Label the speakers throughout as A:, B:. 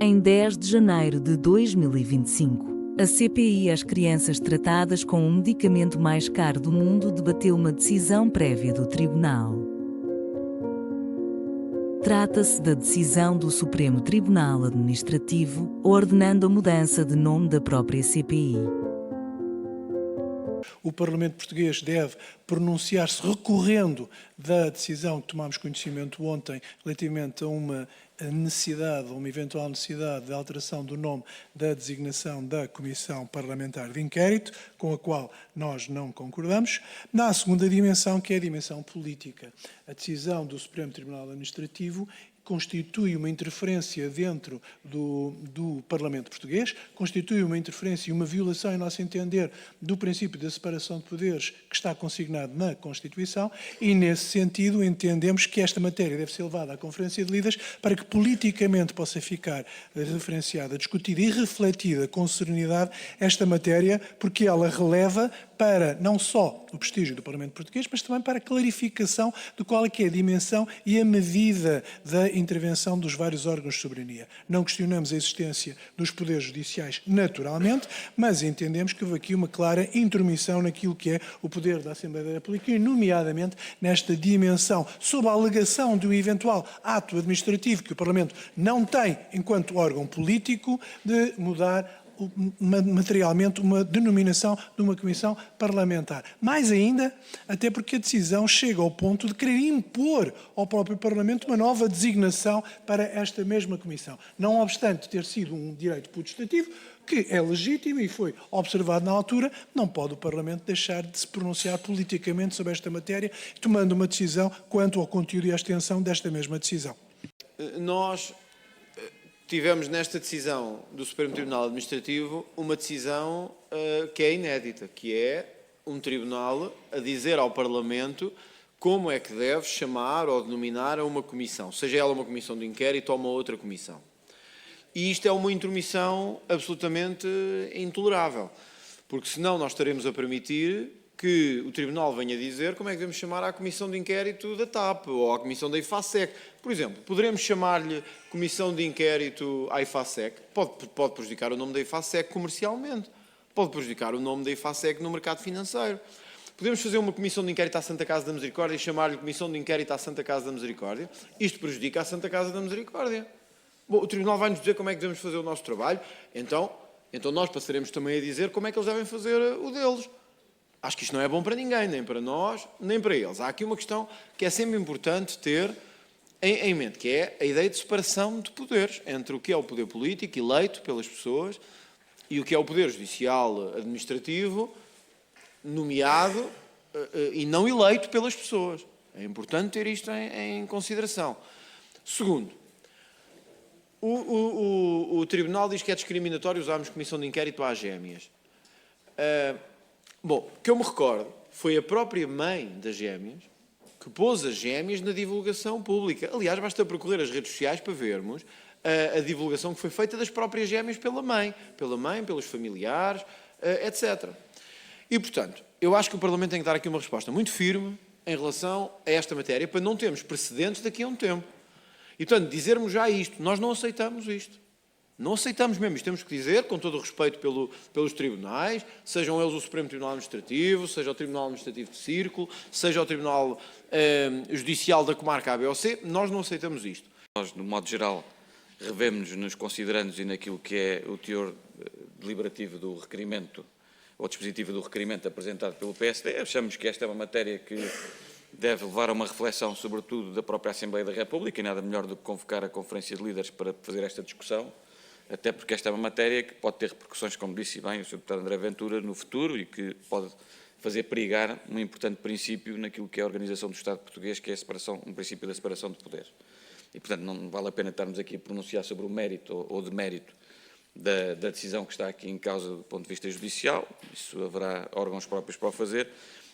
A: Em 10 de janeiro de 2025, a CPI às crianças tratadas com o medicamento mais caro do mundo debateu uma decisão prévia do Tribunal. Trata-se da decisão do Supremo Tribunal Administrativo, ordenando a mudança de nome da própria CPI.
B: O Parlamento português deve pronunciar-se recorrendo da decisão que tomámos conhecimento ontem relativamente a uma necessidade, ou uma eventual necessidade de alteração do nome da designação da Comissão Parlamentar de Inquérito, com a qual nós não concordamos. Na segunda dimensão, que é a dimensão política. A decisão do Supremo Tribunal Administrativo constitui uma interferência dentro do Parlamento português, constitui uma interferência e uma violação, em nosso entender, do princípio da separação de poderes que está consignado na Constituição e, nesse sentido, entendemos que esta matéria deve ser levada à Conferência de Líderes para que politicamente possa ficar referenciada, discutida e refletida com serenidade esta matéria, porque ela releva para não só o prestígio do Parlamento português, mas também para a clarificação de qual é que é a dimensão e a medida da intervenção dos vários órgãos de soberania. Não questionamos a existência dos poderes judiciais naturalmente, mas entendemos que houve aqui uma clara intromissão naquilo que é o poder da Assembleia da República e, nomeadamente, nesta dimensão, sob a alegação de um eventual ato administrativo que o Parlamento não tem enquanto órgão político, de mudar materialmente uma denominação de uma comissão parlamentar. Mais ainda, até porque a decisão chega ao ponto de querer impor ao próprio Parlamento uma nova designação para esta mesma comissão. Não obstante ter sido um direito putestativo, que é legítimo e foi observado na altura, não pode o Parlamento deixar de se pronunciar politicamente sobre esta matéria, tomando uma decisão quanto ao conteúdo e à extensão desta mesma decisão.
C: Nós tivemos nesta decisão do Supremo Tribunal Administrativo uma decisão que é inédita, que é um tribunal a dizer ao Parlamento como é que deve chamar ou denominar a uma comissão, seja ela uma comissão de inquérito ou uma outra comissão. E isto é uma intromissão absolutamente intolerável, porque senão nós estaremos a permitir que o Tribunal venha dizer como é que devemos chamar à Comissão de Inquérito da TAP ou à Comissão da IFASEC. Por exemplo, poderemos chamar-lhe Comissão de Inquérito à IFASEC. Pode prejudicar o nome da IFASEC comercialmente. Pode prejudicar o nome da IFASEC no mercado financeiro. Podemos fazer uma Comissão de Inquérito à Santa Casa da Misericórdia e chamar-lhe Comissão de Inquérito à Santa Casa da Misericórdia. Isto prejudica a Santa Casa da Misericórdia. Bom, o Tribunal vai-nos dizer como é que devemos fazer o nosso trabalho. Então nós passaremos também a dizer como é que eles devem fazer o deles. Acho que isto não é bom para ninguém, nem para nós, nem para eles. Há aqui uma questão que é sempre importante ter em mente, que é a ideia de separação de poderes entre o que é o poder político, eleito pelas pessoas, e o que é o poder judicial administrativo, nomeado e não eleito pelas pessoas. É importante ter isto em consideração. Segundo, o Tribunal diz que é discriminatório usarmos comissão de inquérito às gêmeas. Bom, o que eu me recordo foi a própria mãe das gêmeas que pôs as gêmeas na divulgação pública. Aliás, basta percorrer as redes sociais para vermos a divulgação que foi feita das próprias gêmeas pela mãe, pelos familiares, etc. E, portanto, eu acho que o Parlamento tem que dar aqui uma resposta muito firme em relação a esta matéria para não termos precedentes daqui a um tempo. E, portanto, dizermos já isto, nós não aceitamos isto. Não aceitamos mesmo, isto temos que dizer, com todo o respeito pelos tribunais, sejam eles o Supremo Tribunal Administrativo, seja o Tribunal Administrativo de Círculo, seja o Tribunal Judicial da Comarca A, B ou C, nós não aceitamos isto.
D: Nós, de modo geral, revemos-nos nos considerandos e naquilo que é o teor deliberativo do requerimento, ou dispositivo do requerimento apresentado pelo PSD. Achamos que esta é uma matéria que deve levar a uma reflexão, sobretudo, da própria Assembleia da República, e nada melhor do que convocar a Conferência de Líderes para fazer esta discussão, até porque esta é uma matéria que pode ter repercussões, como disse bem o Sr. Deputado André Ventura, no futuro e que pode fazer perigar um importante princípio naquilo que é a organização do Estado português, que é um princípio da separação de poderes. E, portanto, não vale a pena estarmos aqui a pronunciar sobre o mérito ou demérito da decisão que está aqui em causa do ponto de vista judicial. Isso haverá órgãos próprios para o fazer.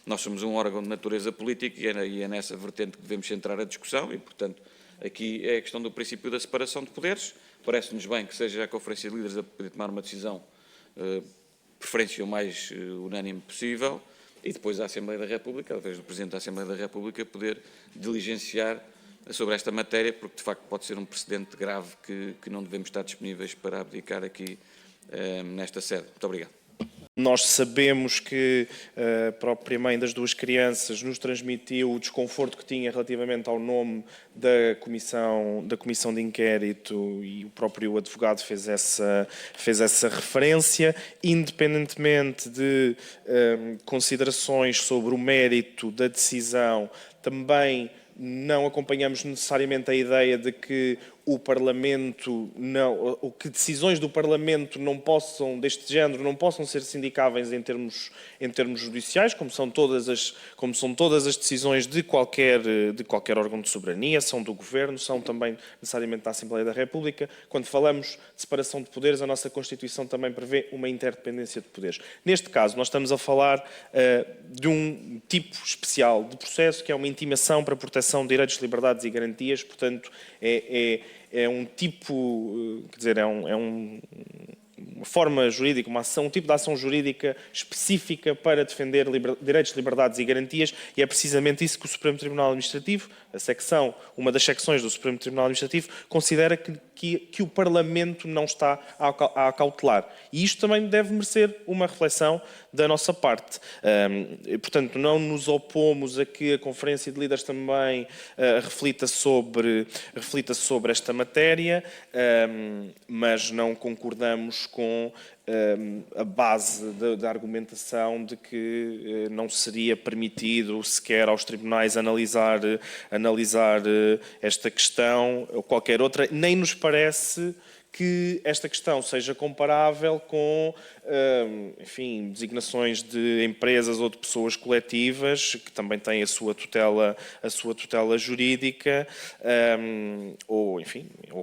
D: Nós somos um órgão de natureza política e é nessa vertente que devemos centrar a discussão e, portanto, aqui é a questão do princípio da separação de poderes. Parece-nos bem que seja a Conferência de Líderes a poder tomar uma decisão, preferência o mais unânime possível, e depois a Assembleia da República, através do Presidente da Assembleia da República, poder diligenciar sobre esta matéria, porque de facto pode ser um precedente grave que não devemos estar disponíveis para abdicar aqui nesta sede. Muito obrigado.
E: Nós sabemos que a própria mãe das duas crianças nos transmitiu o desconforto que tinha relativamente ao nome da comissão de inquérito e o próprio advogado fez essa referência, independentemente de considerações sobre o mérito da decisão. Também não acompanhamos necessariamente a ideia de que o Parlamento ou que decisões do Parlamento deste género não possam ser sindicáveis em termos judiciais, como são todas as decisões de qualquer órgão de soberania, são do Governo, são também necessariamente da Assembleia da República. Quando falamos de separação de poderes, a nossa Constituição também prevê uma interdependência de poderes. Neste caso, nós estamos a falar de um tipo especial de processo, que é uma intimação para a proteção de direitos, liberdades e garantias, portanto, é um tipo, quer dizer, uma forma jurídica, um tipo de ação jurídica específica para defender direitos, liberdades e garantias, e é precisamente isso que o Supremo Tribunal Administrativo, uma das secções do Supremo Tribunal Administrativo, considera que o Parlamento não está a acautelar. E isto também deve merecer uma reflexão da nossa parte. Portanto, não nos opomos a que a Conferência de Líderes também reflita sobre esta matéria, mas não concordamos com a base da argumentação de que não seria permitido sequer aos tribunais analisar esta questão ou qualquer outra. Nem nos parece que esta questão seja comparável com, enfim, designações de empresas ou de pessoas coletivas que também têm a sua tutela jurídica, ou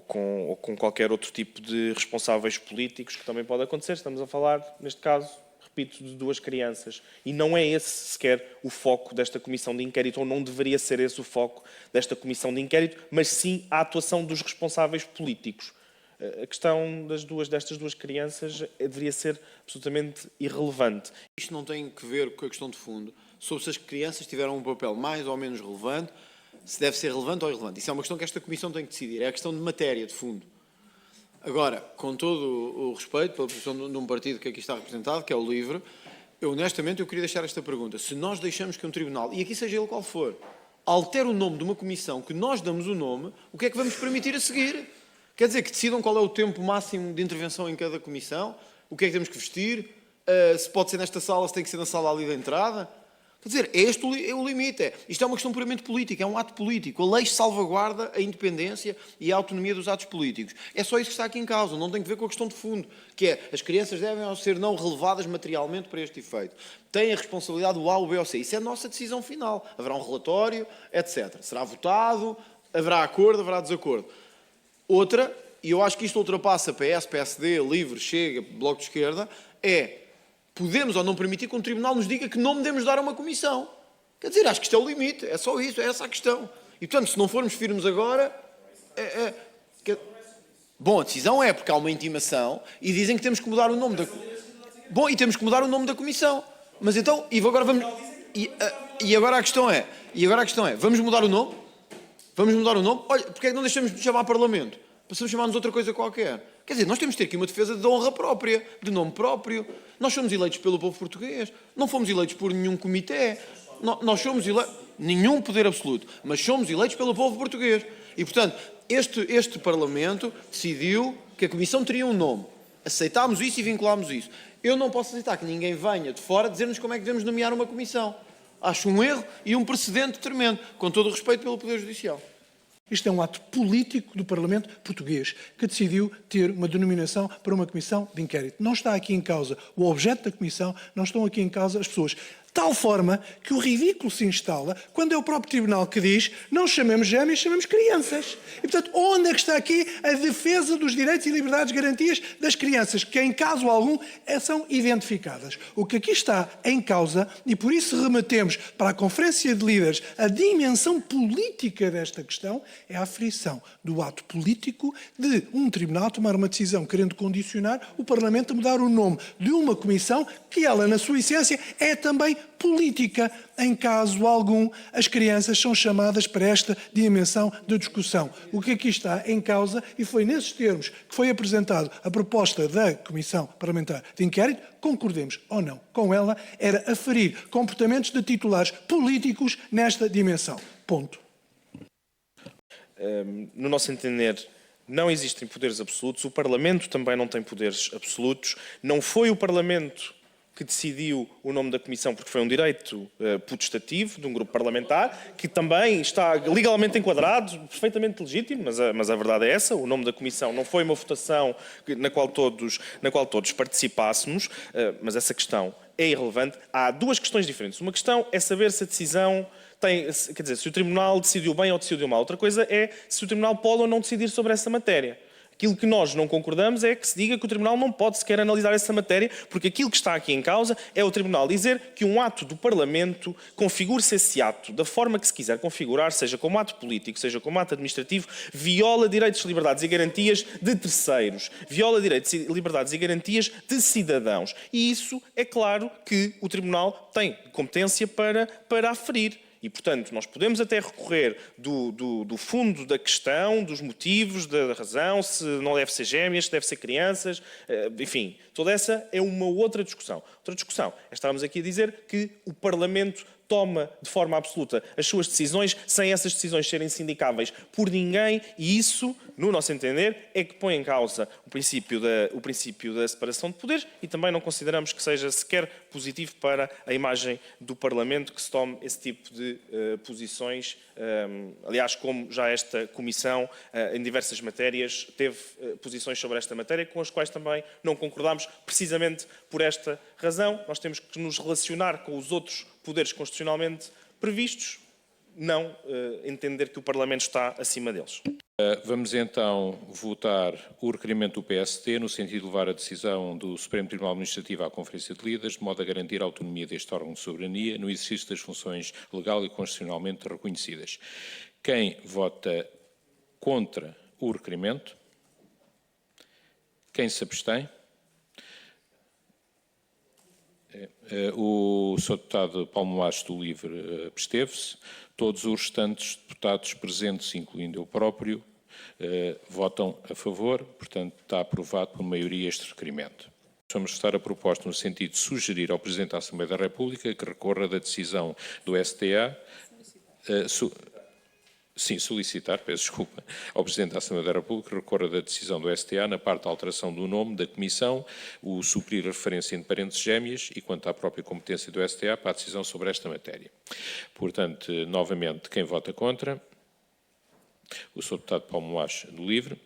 E: com qualquer outro tipo de responsáveis políticos que também pode acontecer. Estamos a falar, neste caso, repito, de duas crianças. E não é esse sequer o foco desta comissão de inquérito, ou não deveria ser esse o foco desta comissão de inquérito, mas sim a atuação dos responsáveis políticos. A questão destas duas crianças deveria ser absolutamente irrelevante.
C: Isto não tem que ver com a questão de fundo, sobre se as crianças tiveram um papel mais ou menos relevante, se deve ser relevante ou irrelevante. Isso é uma questão que esta Comissão tem que decidir, é a questão de matéria, de fundo. Agora, com todo o respeito pela posição de um partido que aqui está representado, que é o LIVRE, honestamente eu queria deixar esta pergunta. Se nós deixamos que um tribunal, e aqui seja ele qual for, altere o nome de uma comissão que nós damos o nome, o que é que vamos permitir a seguir? Quer dizer que decidam qual é o tempo máximo de intervenção em cada comissão, o que é que temos que vestir, se pode ser nesta sala, se tem que ser na sala ali da entrada. Quer dizer, este é o limite. Isto é uma questão puramente política, é um ato político. A lei salvaguarda a independência e a autonomia dos atos políticos. É só isso que está aqui em causa, não tem que ver com a questão de fundo, que é as crianças devem ser não relevadas materialmente para este efeito. Têm a responsabilidade do A, o B ou C. Isso é a nossa decisão final. Haverá um relatório, etc. Será votado, haverá acordo, haverá desacordo. Outra, e eu acho que isto ultrapassa PS, PSD, LIVRE, Chega, Bloco de Esquerda, é podemos ou não permitir que um tribunal nos diga que nome devemos dar a uma comissão. Quer dizer, acho que isto é o limite, é só isso, é essa a questão. E, portanto, se não formos firmes agora... Bom, a decisão é porque há uma intimação e dizem que temos que mudar o nome da... Bom, e temos que mudar o nome da comissão. Mas então, e agora vamos... E agora a questão é, vamos mudar o nome? Vamos mudar o nome? Olha, porque é que não deixamos de chamar Parlamento? Passamos a chamar-nos outra coisa qualquer. Quer dizer, nós temos de ter aqui uma defesa de honra própria, de nome próprio. Nós somos eleitos pelo povo português. Não fomos eleitos por nenhum comitê. Nós somos eleitos... Nenhum poder absoluto. Mas somos eleitos pelo povo português. E, portanto, este Parlamento decidiu que a Comissão teria um nome. Aceitámos isso e vinculámos isso. Eu não posso aceitar que ninguém venha de fora dizer-nos como é que devemos nomear uma Comissão. Acho um erro e um precedente tremendo, com todo o respeito pelo Poder Judicial.
B: Isto é um ato político do Parlamento português que decidiu ter uma denominação para uma comissão de inquérito. Não está aqui em causa o objeto da comissão, não estão aqui em causa as pessoas. Tal forma que o ridículo se instala quando é o próprio tribunal que diz não chamemos gêmeas, chamemos crianças. E, portanto, onde é que está aqui a defesa dos direitos e liberdades e garantias das crianças, que em caso algum são identificadas? O que aqui está em causa, e por isso remetemos para a Conferência de Líderes a dimensão política desta questão, é a aferição do ato político de um tribunal tomar uma decisão querendo condicionar o Parlamento a mudar o nome de uma comissão que ela, na sua essência, é também política. Em caso algum, as crianças são chamadas para esta dimensão de discussão. O que aqui está em causa, e foi nesses termos que foi apresentado a proposta da Comissão Parlamentar de Inquérito, concordemos ou não com ela, era aferir comportamentos de titulares políticos nesta dimensão. Ponto.
E: No nosso entender, não existem poderes absolutos, o Parlamento também não tem poderes absolutos, não foi o Parlamento que decidiu o nome da Comissão, porque foi um direito potestativo de um grupo parlamentar, que também está legalmente enquadrado, perfeitamente legítimo, mas a verdade é essa, o nome da Comissão não foi uma votação na qual todos participássemos, mas essa questão é irrelevante. Há duas questões diferentes. Uma questão é saber se a decisão quer dizer, se o Tribunal decidiu bem ou decidiu mal. Outra coisa é se o Tribunal pode ou não decidir sobre essa matéria. Aquilo que nós não concordamos é que se diga que o Tribunal não pode sequer analisar essa matéria, porque aquilo que está aqui em causa é o Tribunal dizer que um ato do Parlamento, configure-se esse ato da forma que se quiser configurar, seja como ato político, seja como ato administrativo, viola direitos, liberdades e garantias de terceiros, viola direitos, liberdades e garantias de cidadãos. E isso é claro que o Tribunal tem competência para aferir. E, portanto, nós podemos até recorrer do fundo da questão, dos motivos, da razão, se não deve ser gêmeas, se deve ser crianças, enfim, toda essa é uma outra discussão. Outra discussão é estarmos aqui a dizer que o Parlamento toma de forma absoluta as suas decisões sem essas decisões serem sindicáveis por ninguém e isso, no nosso entender, é que põe em causa o princípio da separação de poderes e também não consideramos que seja sequer positivo para a imagem do Parlamento que se tome esse tipo de posições. Aliás, como já esta Comissão, em diversas matérias, teve posições sobre esta matéria com as quais também não concordamos, precisamente por esta razão. Nós temos que nos relacionar com os outros poderes constitucionalmente previstos, não entender que o Parlamento está acima deles.
F: Vamos então votar o requerimento do PSD no sentido de levar a decisão do Supremo Tribunal Administrativo à Conferência de Líderes, de modo a garantir a autonomia deste órgão de soberania no exercício das funções legal e constitucionalmente reconhecidas. Quem vota contra o requerimento? Quem se abstém? O Sr. Deputado Paulo Machado do LIVRE absteve-se. Todos os restantes deputados presentes, incluindo eu próprio, votam a favor. Portanto, está aprovado por maioria este requerimento. Vamos votar a proposta no sentido de sugerir ao Presidente da Assembleia da República que recorra da decisão do STA. Solicitar, peço desculpa, ao Presidente da Assembleia da República que recorra da decisão do STA na parte da alteração do nome da Comissão, o suprir a referência entre parentes gêmeas e quanto à própria competência do STA para a decisão sobre esta matéria. Portanto, novamente, quem vota contra? O Sr. Deputado Paulo Machado do LIVRE.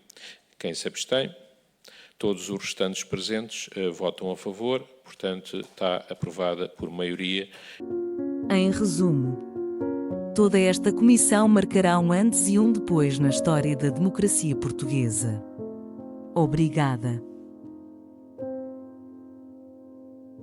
F: Quem se abstém? Todos os restantes presentes votam a favor. Portanto, está aprovada por maioria.
A: Em resumo, toda esta comissão marcará um antes e um depois na história da democracia portuguesa. Obrigada.